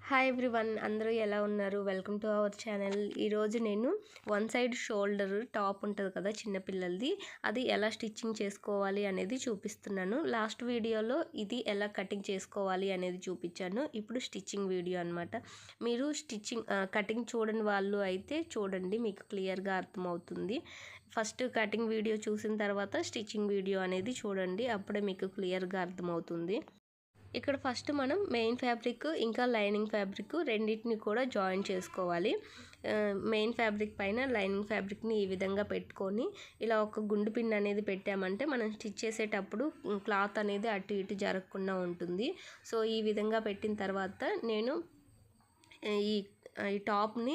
Hi everyone, అందరూ ఎలా ఉన్నారు? Welcome to our channel. ఈరోజు నేను వన్ సైడ్ షోల్డర్ టాప్ ఉంటుంది కదా చిన్నపిల్లలది, అది ఎలా స్టిచ్చింగ్ చేసుకోవాలి అనేది చూపిస్తున్నాను. లాస్ట్ వీడియోలో ఇది ఎలా కటింగ్ చేసుకోవాలి అనేది చూపించాను. ఇప్పుడు స్టిచ్చింగ్ వీడియో అనమాట. మీరు కటింగ్ చూడని వాళ్ళు అయితే చూడండి, మీకు క్లియర్గా అర్థమవుతుంది. ఫస్ట్ కటింగ్ వీడియో చూసిన తర్వాత స్టిచ్చింగ్ వీడియో అనేది చూడండి, అప్పుడే మీకు క్లియర్గా అర్థమవుతుంది. ఇక్కడ ఫస్ట్ మనం మెయిన్ ఫ్యాబ్రిక్ ఇంకా లైనింగ్ ఫ్యాబ్రిక్ రెండింటిని కూడా జాయిన్ చేసుకోవాలి. మెయిన్ ఫ్యాబ్రిక్ పైన లైనింగ్ ఫ్యాబ్రిక్ని ఈ విధంగా పెట్టుకొని ఇలా ఒక గుండు పిన్ అనేది పెట్టామంటే మనం స్టిచ్ చేసేటప్పుడు క్లాత్ అనేది అటు ఇటు జరగకుండా ఉంటుంది. సో ఈ విధంగా పెట్టిన తర్వాత నేను ఈ టాప్ని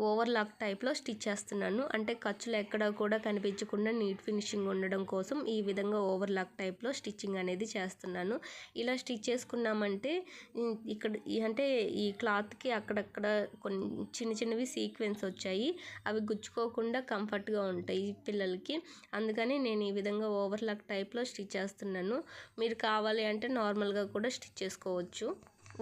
ఓవర్లాక్ టైప్లో స్టిచ్ చేస్తున్నాను. అంటే ఖర్చులు ఎక్కడ కూడా కనిపించకుండా నీట్ ఫినిషింగ్ ఉండడం కోసం ఈ విధంగా ఓవర్లాక్ టైప్లో స్టిచ్చింగ్ అనేది చేస్తున్నాను. ఇలా స్టిచ్ చేసుకున్నామంటే ఇక్కడ అంటే ఈ క్లాత్కి అక్కడక్కడ కొన్ని చిన్నవి సీక్వెన్స్ వచ్చాయి, అవి గుచ్చుకోకుండా కంఫర్ట్గా ఉంటాయి పిల్లలకి. అందుకని నేను ఈ విధంగా ఓవర్లాక్ టైప్లో స్టిచ్ చేస్తున్నాను. మీరు కావాలి అంటే నార్మల్గా కూడా స్టిచ్ చేసుకోవచ్చు.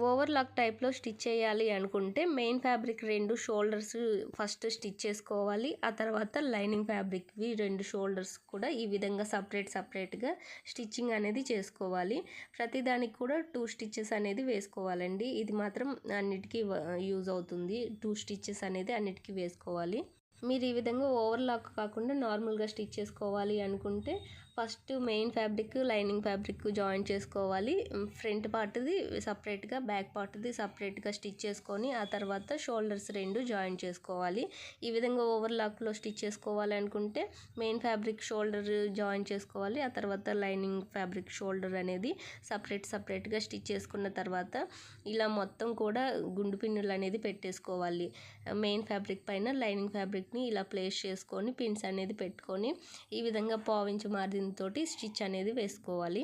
ఓవర్లాక్ టైప్లో స్టిచ్ చేయాలి అనుకుంటే మెయిన్ ఫ్యాబ్రిక్ రెండు షోల్డర్స్ ఫస్ట్ స్టిచ్ చేసుకోవాలి. ఆ తర్వాత లైనింగ్ ఫ్యాబ్రిక్వి రెండు షోల్డర్స్ కూడా ఈ విధంగా సపరేట్గా స్టిచ్చింగ్ అనేది చేసుకోవాలి. ప్రతిదానికి కూడా 2 స్టిచ్చెస్ అనేది వేసుకోవాలండి. ఇది మాత్రం అన్నిటికీ యూజ్ అవుతుంది. 2 స్టిచ్చెస్ అనేది అన్నిటికీ వేసుకోవాలి. మీరు ఈ విధంగా ఓవర్లాక్ కాకుండా నార్మల్గా స్టిచ్ చేసుకోవాలి అనుకుంటే first main fabric lining fabric join చేసుకోవాలి. ఫ్రంట్ పార్ట్ది సపరేట్గా, బ్యాక్ పార్ట్ది సపరేట్గా స్టిచ్ చేసుకొని ఆ తర్వాత షోల్డర్స్ రెండు జాయిన్ చేసుకోవాలి. ఈ విధంగా ఓవర్లాక్లో స్టిచ్ చేసుకోవాలి అనుకుంటే మెయిన్ ఫ్యాబ్రిక్ షోల్డర్ జాయిన్ చేసుకోవాలి. ఆ తర్వాత లైనింగ్ ఫ్యాబ్రిక్ షోల్డర్ అనేది సపరేట్గా స్టిచ్ చేసుకున్న తర్వాత ఇలా మొత్తం కూడా గుండు పిన్నులు అనేది పెట్టేసుకోవాలి. మెయిన్ ఫ్యాబ్రిక్ పైన లైనింగ్ ఫ్యాబ్రిక్ని ఇలా ప్లేస్ చేసుకొని పిన్స్ అనేది పెట్టుకొని ఈ విధంగా పావించి మార్జిన్ తోటి స్టిచ్ అనేది వేసుకోవాలి.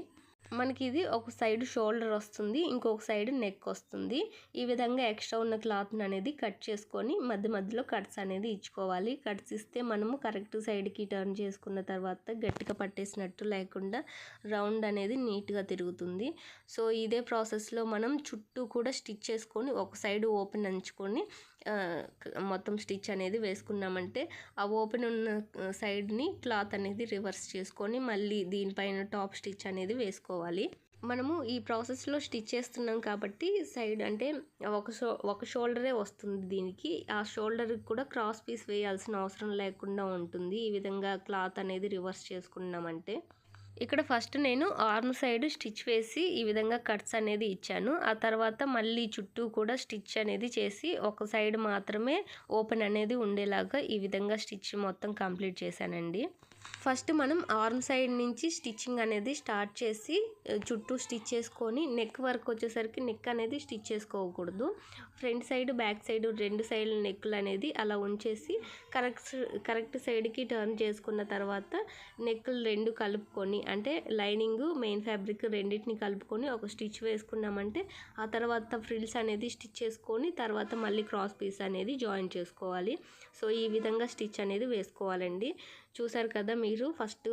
మనకి ఇది ఒక సైడ్ షోల్డర్ వస్తుంది, ఇంకొక సైడ్ నెక్ వస్తుంది. ఈ విధంగా ఎక్స్ట్రా ఉన్న క్లాత్ని అనేది కట్ చేసుకొని మధ్యలో కట్స్ అనేది ఇచ్చుకోవాలి. కట్స్ ఇస్తే మనము కరెక్ట్ సైడ్కి టర్న్ చేసుకున్న తర్వాత గట్టిగా పట్టేసినట్టు లేకుండా రౌండ్ అనేది నీట్గా తిరుగుతుంది. సో ఇదే ప్రాసెస్లో మనం చుట్టూ కూడా స్టిచ్ చేసుకొని ఒక సైడ్ ఓపెన్ అంచుకొని మొత్తం స్టిచ్ అనేది వేసుకున్నామంటే ఆ ఓపెన్ ఉన్న సైడ్ని క్లాత్ అనేది రివర్స్ చేసుకొని మళ్ళీ దీనిపైన టాప్ స్టిచ్ అనేది వేసుకోవాలి. మనము ఈ ప్రాసెస్లో స్టిచ్ చేస్తున్నాం కాబట్టి సైడ్ అంటే ఒక షోల్డరే వస్తుంది దీనికి. ఆ షోల్డర్కి కూడా క్రాస్ పీస్ వేయాల్సిన అవసరం లేకుండా ఉంటుంది ఈ విధంగా క్లాత్ అనేది రివర్స్ చేసుకున్నామంటే. ఇక్కడ ఫస్ట్ నేను ఆర్మ్ సైడ్ స్టిచ్ వేసి ఈ విధంగా కట్స్ అనేది ఇచ్చాను. ఆ తర్వాత మళ్ళీ చుట్టూ కూడా స్టిచ్ అనేది చేసి ఒక సైడ్ మాత్రమే ఓపెన్ అనేది ఉండేలాగా ఈ విధంగా స్టిచ్ మొత్తం కంప్లీట్ చేశానండి. ఫస్ట్ మనం ఆర్మ్ సైడ్ నుంచి స్టిచ్చింగ్ అనేది స్టార్ట్ చేసి చుట్టూ స్టిచ్ చేసుకొని నెక్ వరకు వచ్చేసరికి నెక్ అనేది స్టిచ్ చేసుకోకూడదు. ఫ్రంట్ సైడ్ బ్యాక్ సైడ్ రెండు సైడ్ నెక్లు అనేది అలా ఉంచేసి కరెక్ట్ సైడ్కి టర్న్ చేసుకున్న తర్వాత నెక్లు రెండు కలుపుకొని అంటే లైనింగ్ మెయిన్ ఫ్యాబ్రిక్ రెండింటిని కలుపుకొని ఒక స్టిచ్ వేసుకున్నామంటే ఆ తర్వాత ఫ్రిల్స్ అనేది స్టిచ్ చేసుకొని తర్వాత మళ్ళీ క్రాస్ పీస్ అనేది జాయిన్ చేసుకోవాలి. సో ఈ విధంగా స్టిచ్ అనేది వేసుకోవాలండి. చూసారు కదా మీరు, ఫస్ట్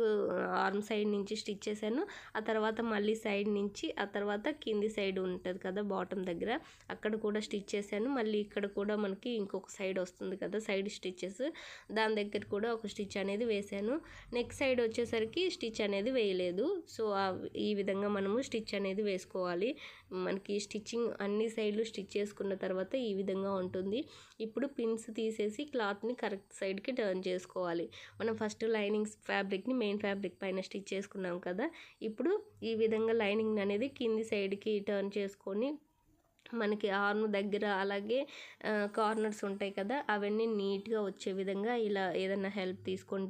ఆర్మ్ సైడ్ నుంచి స్టిచ్ చేశాను, ఆ తర్వాత మళ్ళీ సైడ్ నుంచి, ఆ తర్వాత కింది సైడ్ ఉంటుంది కదా బాటమ్ దగ్గర అక్కడ కూడా స్టిచ్ చేశాను. మళ్ళీ ఇక్కడ కూడా మనకి ఇంకొక సైడ్ వస్తుంది కదా సైడ్ స్టిచ్చెస్, దాని దగ్గర కూడా ఒక స్టిచ్ అనేది వేశాను. నెక్ సైడ్ వచ్చేసరికి స్టిచ్ అనేది వేయలేదు. సో ఈ విధంగా మనము స్టిచ్ అనేది వేసుకోవాలి. మనకి స్టిచ్చింగ్ అన్ని సైడ్లు స్టిచ్ చేసుకున్న తర్వాత ఈ విధంగా ఉంటుంది. ఇప్పుడు పిన్స్ తీసేసి క్లాత్ని కరెక్ట్ సైడ్కి టర్న్ చేసుకోవాలి. మనం ఫస్ట్ లైనింగ్ ఫ్యాబ్రిక్ని మెయిన్ ఫ్యాబ్రిక్ పైన స్టిచ్ చేసుకున్నాం కదా, ఇప్పుడు ఈ విధంగా లైనింగ్ అనేది కింది సైడ్కి టర్న్ చేసుకొని మనకి ఆర్మ్ దగ్గర అలాగే కార్నర్స్ ఉంటాయి కదా అవన్నీ నీట్గా వచ్చే విధంగా ఇలా ఏదైనా హెల్ప్ తీసుకొని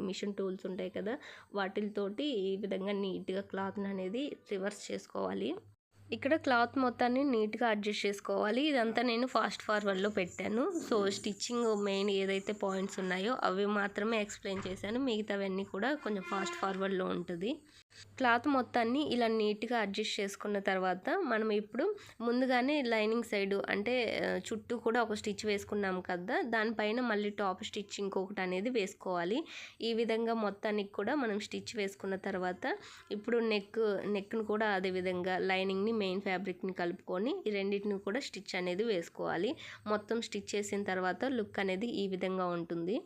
మిషన్ టూల్స్ ఉంటాయి కదా వాటితోటి ఈ విధంగా నీట్గా క్లాత్ని అనేది రివర్స్ చేసుకోవాలి. ఇక్కడ క్లాత్ మొత్తాన్ని నీట్గా అడ్జస్ట్ చేసుకోవాలి. ఇదంతా నేను ఫాస్ట్ ఫార్వర్డ్లో పెట్టాను. సో స్టిచ్చింగ్ మెయిన్ ఏదైతే పాయింట్స్ ఉన్నాయో అవి మాత్రమే ఎక్స్ప్లెయిన్ చేశాను, మిగతావన్నీ కూడా కొంచెం ఫాస్ట్ ఫార్వర్డ్లో ఉంటుంది. క్లాత్ మొత్తాన్ని ఇలా నీట్‌గా అడ్జస్ట్ చేసుకున్న తర్వాత మనం ఇప్పుడు ముందుగానే లైనింగ్ సైడు అంటే చుట్టూ కూడా ఒక స్టిచ్ వేసుకున్నాం కదా! దానిపైన మళ్ళీ టాప్ స్టిచ్ ఇంకొకటనేది వేసుకోవాలి. ఈ విధంగా మొత్తానికి కూడా మనం స్టిచ్ వేసుకున్న తర్వాత ఇప్పుడు నెక్‌ని కూడా అదే విధంగా లైనింగ్‌ని, మెయిన్ ఫ్యాబ్రిక్‌ని కలుపుకొని ఈ రెండిటిని కూడా స్టిచ్ అనేది వేసుకోవాలి. మొత్తం స్టిచ్ చేసిన తర్వాత లుక్ అనేది ఈ విధంగా ఉంటుంది.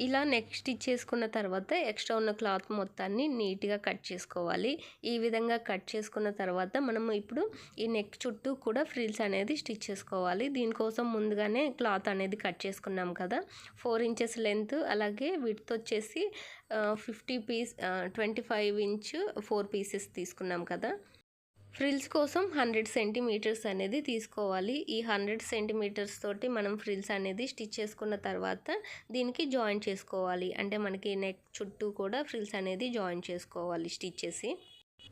ఇలా నెక్ స్టిచ్ చేసుకున్న తర్వాత ఎక్స్ట్రా ఉన్న క్లాత్ మొత్తాన్ని నీట్‌గా కట్ చేసుకోవాలి. ఈ విధంగా కట్ చేసుకున్న తర్వాత మనము ఇప్పుడు ఈ నెక్ చుట్టూ కూడా ఫ్రిల్స్ అనేది స్టిచ్ చేసుకోవాలి. దీనికోసం ముందుగానే క్లాత్ అనేది కట్ చేసుకున్నాం కదా! 4 ఇంచెస్ లెంత్ అలాగే విడ్త్ వచ్చేసి 25 ఇంచ్ 4 పీసెస్ తీసుకున్నాం కదా! ఫ్రిల్స్ కోసం 100 సెంటీమీటర్స్ అనేది తీసుకోవాలి. ఈ 100 సెంటీమీటర్స్ తోటి మనం ఫ్రిల్స్ అనేది స్టిచ్ చేసుకున్న తర్వాత దీనికి జాయిన్ చేసుకోవాలి. అంటే మనకి నెక్ చుట్టూ కూడా ఫ్రిల్స్ అనేది జాయిన్ చేసుకోవాలి స్టిచ్ చేసి.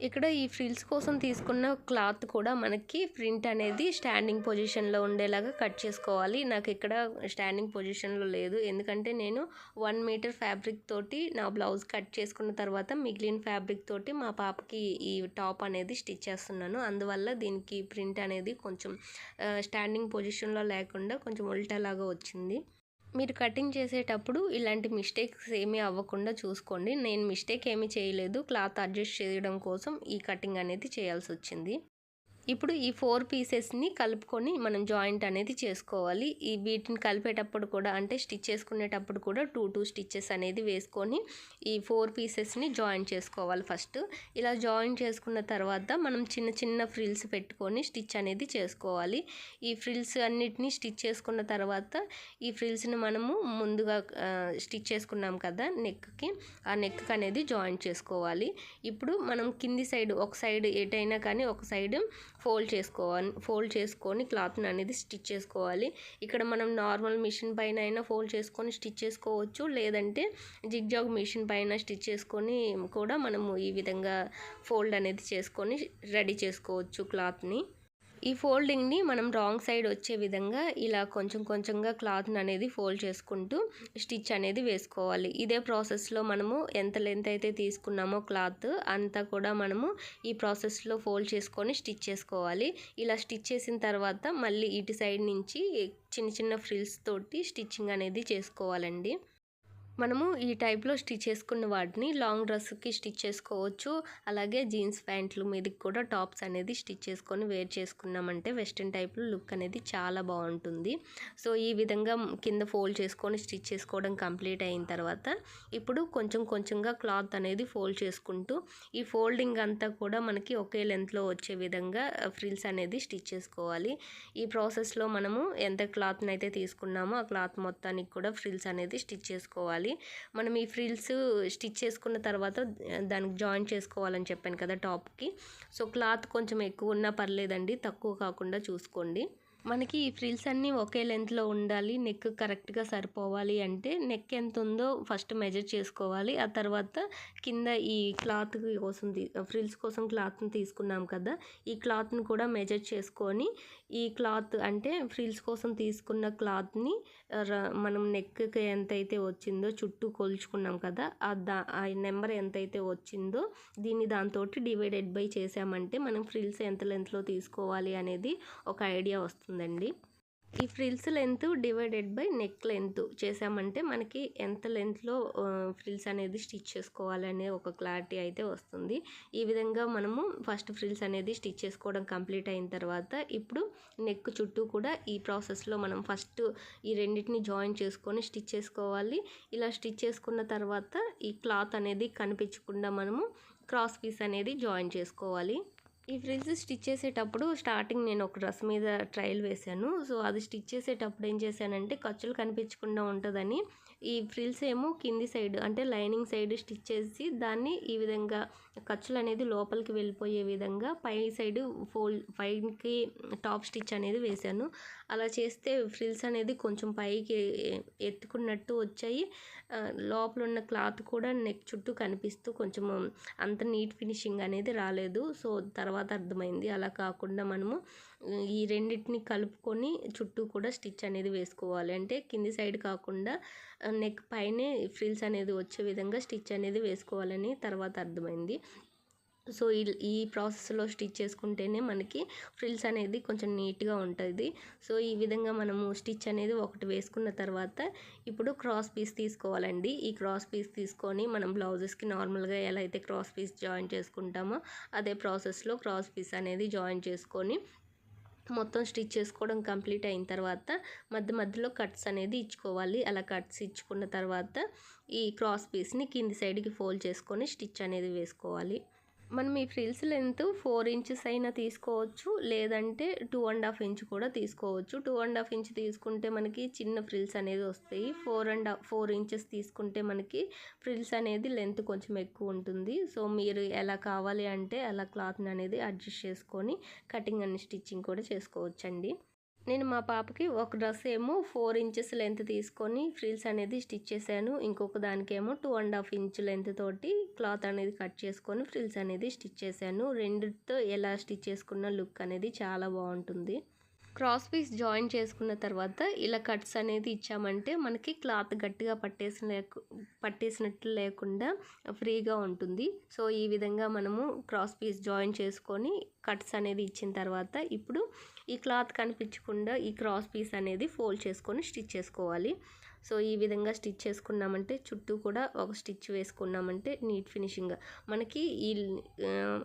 ఇక్కడ ఈ ఫ్రిల్స్ కోసం తీసుకున్న క్లాత్ కూడా మనకి ప్రింట్ అనేది స్టాండింగ్ పొజిషన్లో ఉండేలాగా కట్ చేసుకోవాలి. నాకు ఇక్కడ స్టాండింగ్ పొజిషన్లో లేదు, ఎందుకంటే నేను 1 మీటర్ ఫ్యాబ్రిక్ తోటి నా బ్లౌజ్ కట్ చేసుకున్న తర్వాత మిగిలిన ఫ్యాబ్రిక్ తోటి మా పాపకి ఈ టాప్ అనేది స్టిచ్ చేస్తున్నాను. అందువల్ల దీనికి ప్రింట్ అనేది కొంచెం స్టాండింగ్ పొజిషన్లో లేకుండా కొంచెం ఉల్టాలాగా వచ్చింది. మీరు కటింగ్ చేసేటప్పుడు ఇలాంటి మిస్టేక్స్ ఏమీ అవ్వకుండా చూసుకోండి. నేను మిస్టేక్ ఏమీ చేయలేదు, క్లాత్ అడ్జస్ట్ చేయడం కోసం ఈ కటింగ్ అనేది చేయాల్సి వచ్చింది. ఇప్పుడు ఈ 4 పీసెస్ని కలుపుకొని మనం జాయింట్ అనేది చేసుకోవాలి. వీటిని కలిపేటప్పుడు కూడా అంటే స్టిచ్ చేసుకునేటప్పుడు కూడా 2 స్టిచ్చెస్ అనేది వేసుకొని ఈ 4 పీసెస్ని జాయిన్ చేసుకోవాలి ఫస్ట్. ఇలా జాయిన్ చేసుకున్న తర్వాత మనం చిన్న చిన్న ఫ్రిల్స్ పెట్టుకొని స్టిచ్ అనేది చేసుకోవాలి. ఈ ఫ్రిల్స్ అన్నిటినీ స్టిచ్ చేసుకున్న తర్వాత ఈ ఫ్రిల్స్ని మనము ముందుగా స్టిచ్ చేసుకున్నాం కదా నెక్కి, ఆ నెక్కి అనేది జాయిన్ చేసుకోవాలి. ఇప్పుడు మనం కింది సైడ్ ఒక సైడ్ ఎటైనా కానీ ఒక సైడ్ ఫోల్డ్ చేసుకొని క్లాత్ని అనేది స్టిచ్ చేసుకోవాలి. ఇక్కడ మనం నార్మల్ మిషన్ పైన అయినా ఫోల్డ్ చేసుకొని స్టిచ్ చేసుకోవచ్చు, లేదంటే జిగ్జాగ్ మిషన్ పైన స్టిచ్ చేసుకొని కూడా మనము ఈ విధంగా ఫోల్డ్ అనేది చేసుకొని రెడీ చేసుకోవచ్చు క్లాత్ని. ఈ ఫోల్డింగ్ని మనం రాంగ్ సైడ్ వచ్చే విధంగా ఇలా కొంచెం కొంచెంగా క్లాత్ని అనేది ఫోల్డ్ చేసుకుంటూ స్టిచ్ అనేది వేసుకోవాలి. ఇదే ప్రాసెస్లో మనము ఎంత లెంత్ అయితే తీసుకున్నామో క్లాత్ అంతా కూడా మనము ఈ ప్రాసెస్లో ఫోల్డ్ చేసుకొని స్టిచ్ చేసుకోవాలి. ఇలా స్టిచ్ చేసిన తర్వాత మళ్ళీ ఇటు సైడ్ నుంచి చిన్న చిన్న ఫ్రిల్స్ తోటి స్టిచ్చింగ్ అనేది చేసుకోవాలండి. మనము ఈ టైప్లో స్టిచ్ చేసుకున్న వాటిని లాంగ్ డ్రెస్కి స్టిచ్ చేసుకోవచ్చు, అలాగే జీన్స్ ప్యాంట్లు మీదకి కూడా టాప్స్ అనేది స్టిచ్ చేసుకొని వేర్ చేసుకున్నామంటే వెస్ట్రన్ టైప్లో లుక్ అనేది చాలా బాగుంటుంది. సో ఈ విధంగా కింద ఫోల్డ్ చేసుకొని స్టిచ్ చేసుకోవడం కంప్లీట్ అయిన తర్వాత ఇప్పుడు కొంచెం కొంచెంగా క్లాత్ అనేది ఫోల్డ్ చేసుకుంటూ ఈ ఫోల్డింగ్ అంతా కూడా మనకి ఒకే లెంత్లో వచ్చే విధంగా ఫ్రిల్స్ అనేది స్టిచ్ చేసుకోవాలి. ఈ ప్రాసెస్లో మనము ఎంత క్లాత్ని అయితే తీసుకున్నామో ఆ క్లాత్ మొత్తానికి కూడా ఫ్రిల్స్ అనేది స్టిచ్ చేసుకోవాలి. మనం ఈ ఫ్రిల్స్ స్టిచ్ చేసుకున్న తర్వాత దానికి జాయిన్ చేసుకోవాలని చెప్పాను కదా టాప్కి. సో క్లాత్ కొంచెం ఎక్కువ ఉన్నా పర్లేదండి, తక్కువ కాకుండా చూసుకోండి. మనకి ఈ ఫ్రిల్స్ అన్నీ ఒకే లెంత్లో ఉండాలి, నెక్ కరెక్ట్గా సరిపోవాలి అంటే నెక్ ఎంత ఉందో ఫస్ట్ మెజర్ చేసుకోవాలి. ఆ తర్వాత కింద ఈ క్లాత్ కోసం ఫ్రిల్స్ కోసం క్లాత్ని తీసుకున్నాం కదా, ఈ క్లాత్ని కూడా మెజర్ చేసుకొని ఈ క్లాత్ అంటే ఫ్రిల్స్ కోసం తీసుకున్న క్లాత్ని మనం నెక్కి ఎంతైతే వచ్చిందో చుట్టూ కొలుచుకున్నాం కదా, ఆ నెంబర్ ఎంతైతే వచ్చిందో దీన్ని దాంతో డివైడెడ్ బై చేసామంటే మనం ఫ్రిల్స్ ఎంత లెంత్లో తీసుకోవాలి అనేది ఒక ఐడియా వస్తుందండి. ఈ frills length divided by neck length చేసామంటే మనకి ఎంత లెంత్లో ఫ్రిల్స్ అనేది స్టిచ్ చేసుకోవాలనే ఒక క్లారిటీ అయితే వస్తుంది. ఈ విధంగా మనము ఫస్ట్ ఫ్రిల్స్ అనేది స్టిచ్ చేసుకోవడం కంప్లీట్ అయిన తర్వాత ఇప్పుడు నెక్ చుట్టూ కూడా ఈ ప్రాసెస్లో మనం ఫస్ట్ ఈ రెండింటిని జాయిన్ చేసుకొని స్టిచ్ చేసుకోవాలి. ఇలా స్టిచ్ చేసుకున్న తర్వాత ఈ క్లాత్ అనేది కనిపించకుండా మనము క్రాస్ పీస్ అనేది జాయిన్ చేసుకోవాలి. ఈ ఫ్రిల్స్ స్టిచ్ చేసేటప్పుడు స్టార్టింగ్ నేను ఒక డ్రెస్ మీద ట్రయల్ వేశాను. సో అది స్టిచ్ చేసేటప్పుడు ఏం చేశానంటే ఖర్చులు కనిపించకుండా ఉంటుందని ఈ ఫ్రిల్స్ ఏమో కింది సైడ్ అంటే లైనింగ్ సైడ్ స్టిచ్ చేసి దాన్ని ఈ విధంగా ఖర్చులు అనేది లోపలికి వెళ్ళిపోయే విధంగా పై సైడ్ పైకి టాప్ స్టిచ్ అనేది వేశాను. అలా చేస్తే ఫ్రిల్స్ అనేది కొంచెం పైకి ఎత్తుకున్నట్టు వచ్చాయి. లోపల ఉన్న క్లాత్ కూడా నెక్ చుట్టూ కనిపిస్తూ కొంచెం అంత నీట్ ఫినిషింగ్ అనేది రాలేదు. సో తర్వాత అర్థమైంది అలా కాకుండా మనము ఈ రెండింటిని కలుపుకొని చుట్టూ కూడా స్టిచ్ అనేది వేసుకోవాలి. అంటే కింది సైడ్ కాకుండా నెక్ పైనే ఫ్రిల్స్ అనేది వచ్చే విధంగా స్టిచ్ అనేది వేసుకోవాలని తర్వాత అర్థమైంది. సో ఈ ప్రాసెస్లో స్టిచ్ చేసుకుంటేనే మనకి ఫ్రిల్స్ అనేది కొంచెం నీట్గా ఉంటుంది. సో ఈ విధంగా మనము స్టిచ్ అనేది ఒకటి వేసుకున్న తర్వాత ఇప్పుడు క్రాస్ పీస్ తీసుకోవాలండి. ఈ క్రాస్ పీస్ తీసుకొని మనం బ్లౌజెస్కి నార్మల్గా ఎలా అయితే క్రాస్ పీస్ జాయిన్ చేసుకుంటామో అదే ప్రాసెస్లో క్రాస్ పీస్ అనేది జాయిన్ చేసుకొని మొత్తం స్టిచ్ చేసుకోవడం కంప్లీట్ అయిన తర్వాత మధ్యలో కట్స్ అనేది ఇచ్చుకోవాలి. అలా కట్స్ ఇచ్చుకున్న తర్వాత ఈ క్రాస్ పీస్ని కింది సైడ్కి ఫోల్డ్ చేసుకొని స్టిచ్ అనేది వేసుకోవాలి. మనం ఈ ఫ్రిల్స్ లెంత్ 4 ఇంచెస్ అయినా తీసుకోవచ్చు, లేదంటే 2.5 ఇంచ్ కూడా తీసుకోవచ్చు. 2.5 ఇంచ్ తీసుకుంటే మనకి చిన్న ఫ్రిల్స్ అనేది వస్తాయి. 4 ఇంచెస్ తీసుకుంటే మనకి ఫ్రిల్స్ అనేది లెంత్ కొంచెం ఎక్కువ ఉంటుంది. సో మీరు ఎలా కావాలి అంటే అలా క్లాత్ని అనేది అడ్జస్ట్ చేసుకొని కటింగ్ అండ్ స్టిచ్చింగ్ కూడా చేసుకోవచ్చండి. నేను మా పాపకి ఒక డ్రెస్ ఏమో 4 ఇంచెస్ లెంత్ తీసుకొని ఫ్రిల్స్ అనేది స్టిచ్ చేశాను. ఇంకొక దానికేమో 2.5 ఇంచ్ లెంత్ తోటి క్లాత్ అనేది కట్ చేసుకొని ఫ్రిల్స్ అనేది స్టిచ్ చేశాను. రెండిటితో ఎలా స్టిచ్ చేసుకున్న లుక్ అనేది చాలా బాగుంటుంది. క్రాస్ పీస్ జాయిన్ చేసుకున్న తర్వాత ఇలా కట్స్ అనేది ఇచ్చామంటే మనకి క్లాత్ గట్టిగా పట్టేసినట్లు లేకుండా ఫ్రీగా ఉంటుంది. సో ఈ విధంగా మనము క్రాస్ పీస్ జాయిన్ చేసుకొని కట్స్ అనేది ఇచ్చిన తర్వాత ఇప్పుడు ఈ క్లాత్ కనిపించకుండా ఈ క్రాస్ పీస్ అనేది ఫోల్డ్ చేసుకొని స్టిచ్ చేసుకోవాలి. సో ఈ విధంగా స్టిచ్ చేసుకున్నామంటే చుట్టూ కూడా ఒక స్టిచ్ వేసుకున్నామంటే నీట్ ఫినిషింగ్ మనకి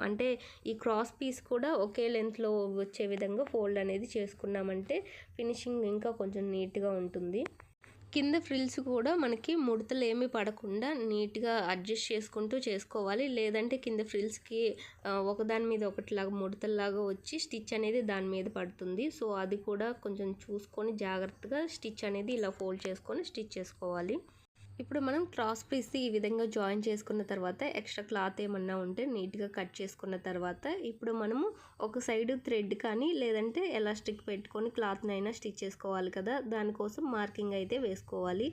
అంటే ఈ క్రాస్ పీస్ కూడా ఒకే లెంత్లో వచ్చే విధంగా ఫోల్డ్ అనేది చేసుకున్నామంటే ఫినిషింగ్ ఇంకా కొంచెం నీట్గా ఉంటుంది. కింద ఫ్రిల్స్ కూడా మనకి ముడతలు ఏమీ పడకుండా నీట్గా అడ్జస్ట్ చేసుకుంటూ చేసుకోవాలి. లేదంటే కింద ఫ్రిల్స్కి ఒకదాని మీద ఒకటిలాగా ముడతల్లాగా వచ్చి స్టిచ్ అనేది దాని మీద పడుతుంది. సో అది కూడా కొంచెం చూసుకొని జాగ్రత్తగా స్టిచ్ అనేది ఇలా ఫోల్డ్ చేసుకొని స్టిచ్ చేసుకోవాలి. ఇప్పుడు మనం క్రాస్ పీస్ ఈ విధంగా జాయిన్ చేసుకున్న తర్వాత ఎక్స్ట్రా క్లాత్ ఏమన్నా ఉంటే నీట్గా కట్ చేసుకున్న తర్వాత ఇప్పుడు మనము ఒక సైడ్ థ్రెడ్ కానీ లేదంటే ఎలాస్టిక్ పెట్టుకొని క్లాత్ని అయినా స్టిచ్ చేసుకోవాలి కదా. దానికోసం మార్కింగ్ అయితే వేసుకోవాలి.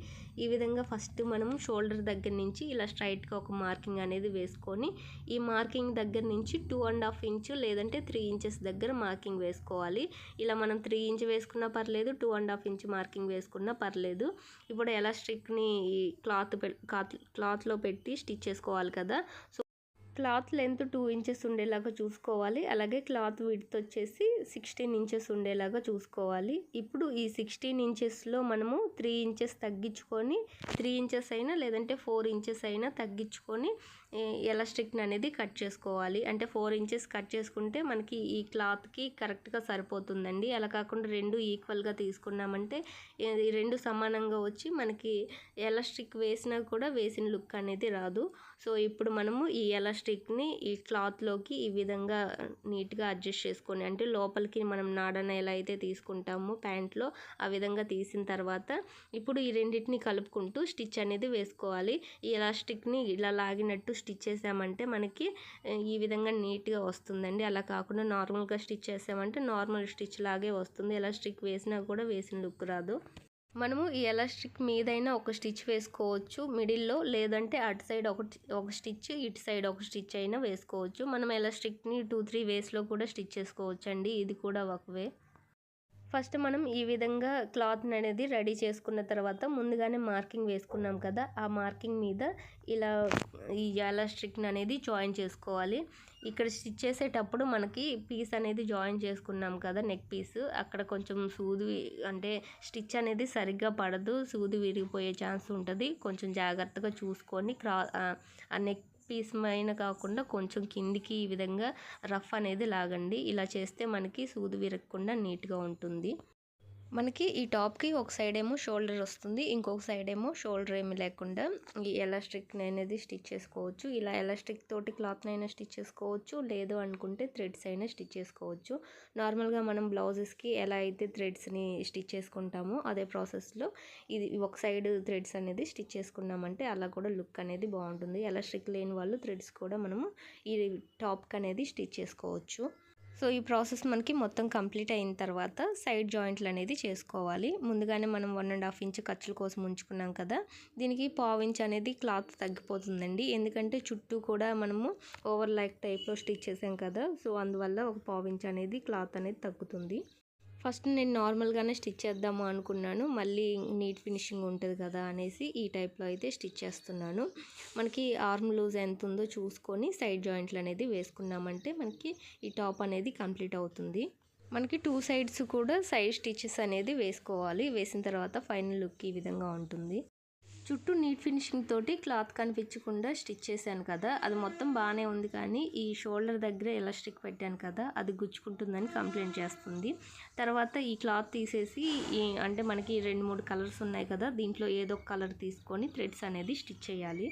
ఈ విధంగా ఫస్ట్ మనం షోల్డర్ దగ్గర నుంచి ఇలా స్ట్రైట్గా ఒక మార్కింగ్ అనేది వేసుకొని ఈ మార్కింగ్ దగ్గర నుంచి 2.5 ఇంచ్ లేదంటే 3 ఇంచెస్ దగ్గర మార్కింగ్ వేసుకోవాలి. ఇలా మనం 3 ఇంచ్ వేసుకున్నా పర్లేదు, 2.5 ఇంచ్ మార్కింగ్ వేసుకున్నా పర్లేదు. ఇప్పుడు ఎలాస్టిక్ని క్లాత్లో పెట్టి స్టిచ్ చేసుకోవాలి కదా. సో క్లాత్ లెంత్ 2 ఇంచెస్ ఉండేలాగా చూసుకోవాలి. అలాగే క్లాత్ విడ్త్ వచ్చేసి 16 ఇంచెస్ ఉండేలాగా చూసుకోవాలి. ఇప్పుడు ఈ 16 ఇంచెస్లో మనము 3 ఇంచెస్ తగ్గించుకొని 3 ఇంచెస్ అయినా లేదంటే 4 ఇంచెస్ అయినా తగ్గించుకొని ఎలాస్టిక్ని అనేది కట్ చేసుకోవాలి. అంటే 4 ఇంచెస్ కట్ చేసుకుంటే మనకి ఈ క్లాత్కి కరెక్ట్గా సరిపోతుందండి. అలా కాకుండా రెండు ఈక్వల్గా తీసుకున్నామంటే ఈ రెండు సమానంగా వచ్చి మనకి ఎలాస్టిక్ వేసినా కూడా వేసిన లుక్ అనేది రాదు. సో ఇప్పుడు మనము ఈ ఎలాస్టిక్ని ఈ క్లాత్లోకి ఈ విధంగా నీట్గా అడ్జస్ట్ చేసుకొని అంటే లోపలికి మనం నాడన ఎలా అయితే తీసుకుంటామో ప్యాంట్లో ఆ విధంగా తీసిన తర్వాత ఇప్పుడు ఈ రెండింటిని కలుపుకుంటూ స్టిచ్ అనేది వేసుకోవాలి. ఈ ఎలాస్టిక్ని ఇలా లాగినట్టు స్టిచ్ చేసామంటే మనకి ఈ విధంగా నీట్గా వస్తుందండి. అలా కాకుండా నార్మల్గా స్టిచ్ చేసామంటే నార్మల్ స్టిచ్ లాగే వస్తుంది. ఎలాస్టిక్ వేసినా కూడా వేసిన లుక్ రాదు. మనము ఈ ఎలాస్టిక్ మీదైనా ఒక స్టిచ్ వేసుకోవచ్చు మిడిల్లో, లేదంటే అటు సైడ్ ఒక స్టిచ్ ఇటు సైడ్ ఒక స్టిచ్ అయినా వేసుకోవచ్చు. మనం ఎలాస్టిక్ని 2-3 వేస్లో కూడా స్టిచ్ చేసుకోవచ్చు అండి. ఇది కూడా ఒక వే. ఫస్ట్ మనం ఈ విధంగా క్లాత్ని అనేది రెడీ చేసుకున్న తర్వాత ముందుగానే మార్కింగ్ వేసుకున్నాం కదా, ఆ మార్కింగ్ మీద ఇలా ఈ ఎలాస్టిక్ని అనేది జాయిన్ చేసుకోవాలి. ఇక్కడ స్టిచ్ చేసేటప్పుడు మనకి పీస్ అనేది జాయిన్ చేసుకున్నాం కదా నెక్ పీస్, అక్కడ కొంచెం సూది అంటే స్టిచ్ అనేది సరిగ్గా పడదు, సూది విరిగిపోయే ఛాన్స్ ఉంటుంది. కొంచెం జాగ్రత్తగా చూసుకొని ఆ నెక్ పీస్ పైన కాకుండా కొంచెం కిందికి ఈ విధంగా రఫ్ అనేది లాగండి. ఇలా చేస్తే మనకి సూది విరగకుండా నీట్గా ఉంటుంది. మనకి ఈ టాప్కి ఒక సైడ్ ఏమో షోల్డర్ వస్తుంది, ఇంకొక సైడ్ ఏమో షోల్డర్ ఏమి లేకుండా ఈ ఎలాస్టిక్ని అనేది స్టిచ్ చేసుకోవచ్చు. ఇలా ఎలాస్టిక్ తోటి క్లాత్ని అయినా స్టిచ్ చేసుకోవచ్చు, లేదు అనుకుంటే థ్రెడ్స్ అయినా స్టిచ్ చేసుకోవచ్చు. నార్మల్గా మనం బ్లౌజెస్కి ఎలా అయితే థ్రెడ్స్ని స్టిచ్ చేసుకుంటామో అదే ప్రాసెస్లో ఇది ఒక సైడ్ థ్రెడ్స్ అనేది స్టిచ్ చేసుకున్నామంటే అలా కూడా లుక్ అనేది బాగుంటుంది. ఎలాస్టిక్ లేని వాళ్ళు థ్రెడ్స్ కూడా మనము ఈ టాప్కి అనేది స్టిచ్ చేసుకోవచ్చు. సో ఈ ప్రాసెస్ మనకి మొత్తం కంప్లీట్ అయిన తర్వాత సైడ్ జాయింట్లు అనేది చేసుకోవాలి. ముందుగానే మనం 1.5 ఇంచ్ ఖర్చుల కోసం ఉంచుకున్నాం కదా, దీనికి 1/4 ఇంచ్ అనేది క్లాత్ తగ్గిపోతుందండి. ఎందుకంటే చుట్టూ కూడా మనము ఓవర్లాక్ టైప్లో స్టిచ్ చేసాం కదా, సో అందువల్ల ఒక 1/4 ఇంచ్ అనేది క్లాత్ అనేది తగ్గుతుంది. ఫస్ట్ నేను నార్మల్గానే స్టిచ్ చేద్దాము అనుకున్నాను, మళ్ళీ నీట్ ఫినిషింగ్ ఉంటుంది కదా అనేసి ఈ టైప్లో అయితే స్టిచ్ చేస్తున్నాను. మనకి ఆర్మ్ లూజ్ ఎంత ఉందో చూసుకొని సైడ్ జాయింట్లు అనేది వేసుకున్నామంటే మనకి ఈ టాప్ అనేది కంప్లీట్ అవుతుంది. మనకి 2 సైడ్స్ కూడా సైడ్ స్టిచెస్ అనేది వేసుకోవాలి. వేసిన తర్వాత ఫైనల్ లుక్ ఈ విధంగా ఉంటుంది. చుట్టూ నీట్ ఫినిషింగ్ తోటి క్లాత్ కనిపించకుండా స్టిచ్ చేశాను కదా, అది మొత్తం బాగానే ఉంది. కానీ ఈ షోల్డర్ దగ్గర ఎలాస్టిక్ పెట్టాను కదా, అది గుచ్చుకుంటుందని కంప్లైంట్ చేస్తుంది. తర్వాత ఈ క్లాత్ తీసేసి అంటే మనకి 2-3 కలర్స్ ఉన్నాయి కదా, దీంట్లో ఏదో ఒక కలర్ తీసుకొని థ్రెడ్స్ అనేది స్టిచ్ చేయాలి.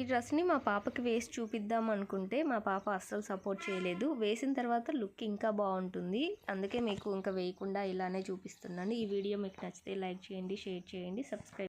ఈ డ్రెస్ని మా పాపకి వేసి చూపిద్దాం అనుకుంటే మా పాప అస్సలు సపోర్ట్ చేయలేదు. వేసిన తర్వాత లుక్ ఇంకా బాగుంటుంది, అందుకే మీకు ఇంకా వేయకుండా ఇలానే చూపిస్తున్నాను. ఈ వీడియో మీకు నచ్చితే లైక్ చేయండి, షేర్ చేయండి, సబ్స్క్రైబ్